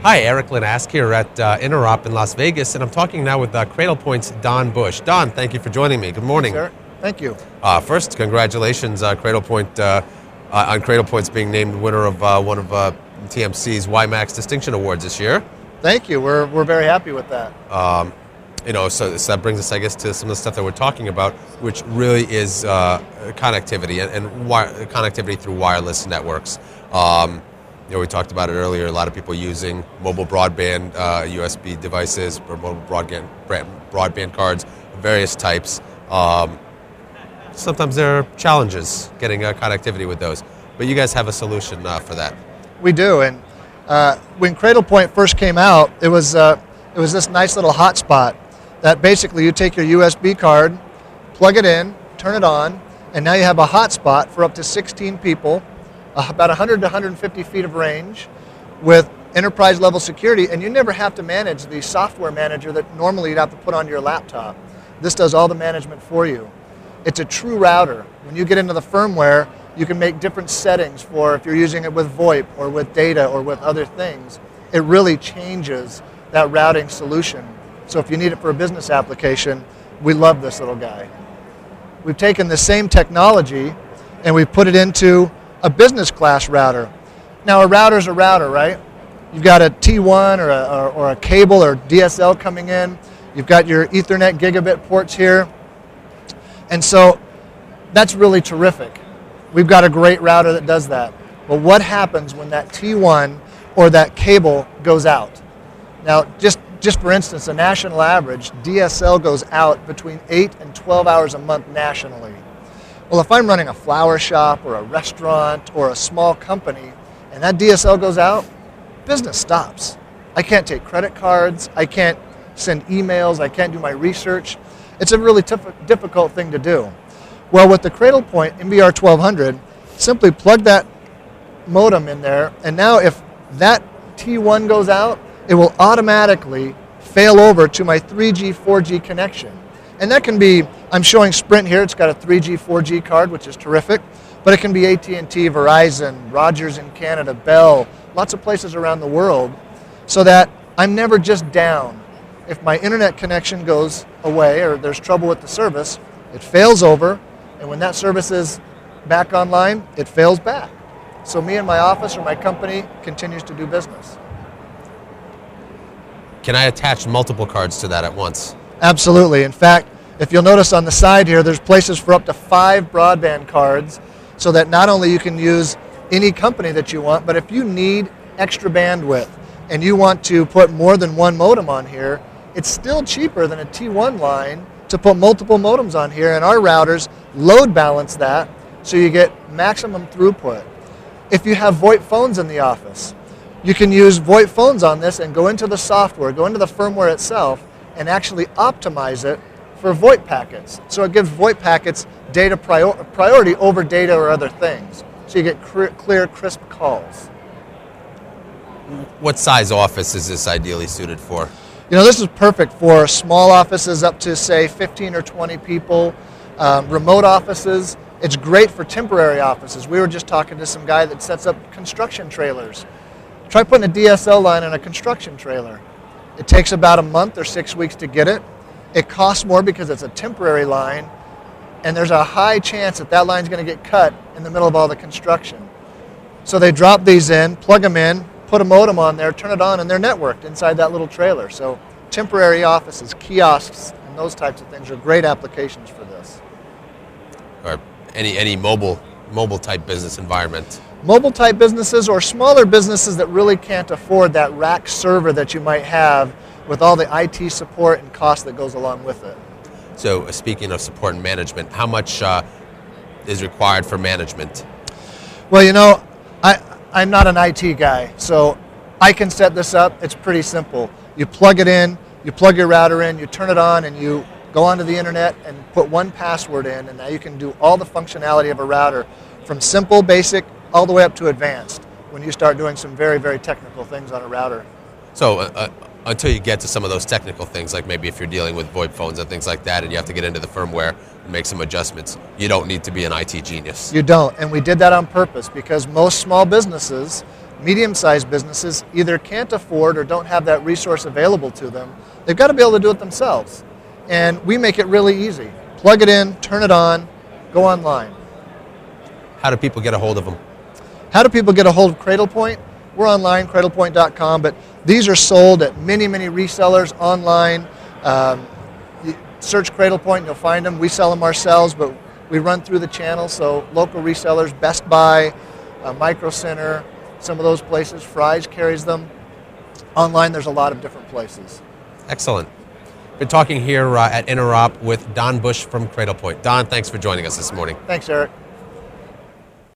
Hi, Erik Linask here at Interop in Las Vegas, and I'm talking now with Cradlepoint's Don Bush. Don, thank you for joining me. Good morning. Thanks, Erik. Thank you. First, congratulations, Cradlepoint, on Cradlepoint's being named winner of one of TMC's WiMAX Distinction Awards this year. Thank you. We're very happy with that. So that brings us, I guess, to some of the stuff that we're talking about, which really is connectivity and connectivity through wireless networks. We talked about it earlier. A lot of people using mobile broadband USB devices or mobile broadband cards of various types. Sometimes there are challenges getting connectivity with those, but you guys have a solution for that. We do, and when Cradlepoint first came out, it was this nice little hotspot that basically you take your USB card, plug it in, turn it on, and now you have a hotspot for up to 16 people, about 100 to 150 feet of range with enterprise level security, and you never have to manage the software manager that normally you'd have to put on your laptop. This does all the management for you. It's a true router. When you get into the firmware, you can make different settings for if you're using it with VoIP or with data or with other things. It really changes that routing solution. So if you need it for a business application, we love this little guy. We've taken the same technology and we've put it into a business class router. Now a router's a router, right? You've got a T1 or a cable or DSL coming in. You've got your Ethernet gigabit ports here. And so that's really terrific. We've got a great router that does that. But what happens when that T1 or that cable goes out? Now, just for instance, a national average, DSL goes out between 8 and 12 hours a month nationally. Well, if I'm running a flower shop or a restaurant or a small company and that DSL goes out, business stops. I can't take credit cards, I can't send emails, I can't do my research. It's a really difficult thing to do. Well, with the Cradlepoint MBR 1200, simply plug that modem in there, and now if that T1 goes out, it will automatically fail over to my 3G, 4G connection. And that can be, I'm showing Sprint here, it's got a 3G, 4G card, which is terrific, but it can be AT&T, Verizon, Rogers in Canada, Bell, lots of places around the world, so that I'm never just down. If my internet connection goes away or there's trouble with the service, it fails over, and when that service is back online, it fails back. So me and my office or my company continues to do business. Can I attach multiple cards to that at once? Absolutely. In fact, if you'll notice on the side here, there's places for up to 5 broadband cards so that not only you can use any company that you want, but if you need extra bandwidth and you want to put more than one modem on here, it's still cheaper than a T1 line to put multiple modems on here, and our routers load balance that so you get maximum throughput. If you have VoIP phones in the office, you can use VoIP phones on this and go into the software, go into the firmware itself, and actually optimize it for VoIP packets. So it gives VoIP packets data priority over data or other things. So you get clear, crisp calls. What size office is this ideally suited for? You know, this is perfect for small offices up to, say, 15 or 20 people, remote offices. It's great for temporary offices. We were just talking to some guy that sets up construction trailers. Try putting a DSL line in a construction trailer. It takes about a month or 6 weeks to get it. It costs more because it's a temporary line, and there's a high chance that that line's going to get cut in the middle of all the construction. So they drop these in, plug them in, put a modem on there, turn it on, and they're networked inside that little trailer. So temporary offices, kiosks, and those types of things are great applications for this. Or any mobile type business environment. Mobile type businesses or smaller businesses that really can't afford that rack server that you might have with all the IT support and cost that goes along with it. So speaking of support and management, how much is required for management? Well, you know, I'm not an IT guy, so I can set this up. It's pretty simple. You plug it in, you plug your router in, you turn it on, and you go onto the internet and put one password in, and now you can do all the functionality of a router from simple, basic, all the way up to advanced when you start doing some very, very technical things on a router. So until you get to some of those technical things, like maybe if you're dealing with VoIP phones and things like that, and you have to get into the firmware and make some adjustments, you don't need to be an IT genius. You don't, and we did that on purpose because most small businesses medium-sized businesses either can't afford or don't have that resource available to them. They've got to be able to do it themselves. And we make it really easy. Plug it in, turn it on, go online. How do people get a hold of them? How do people get a hold of Cradlepoint? We're online, cradlepoint.com, but these are sold at many, many resellers online. You search Cradlepoint, you'll find them. We sell them ourselves, but we run through the channel, so local resellers, Best Buy, Micro Center, some of those places. Fry's carries them. Online, there's a lot of different places. Excellent. Been talking here at Interop with Don Bush from Cradlepoint. Don, thanks for joining us this morning. Thanks, Eric.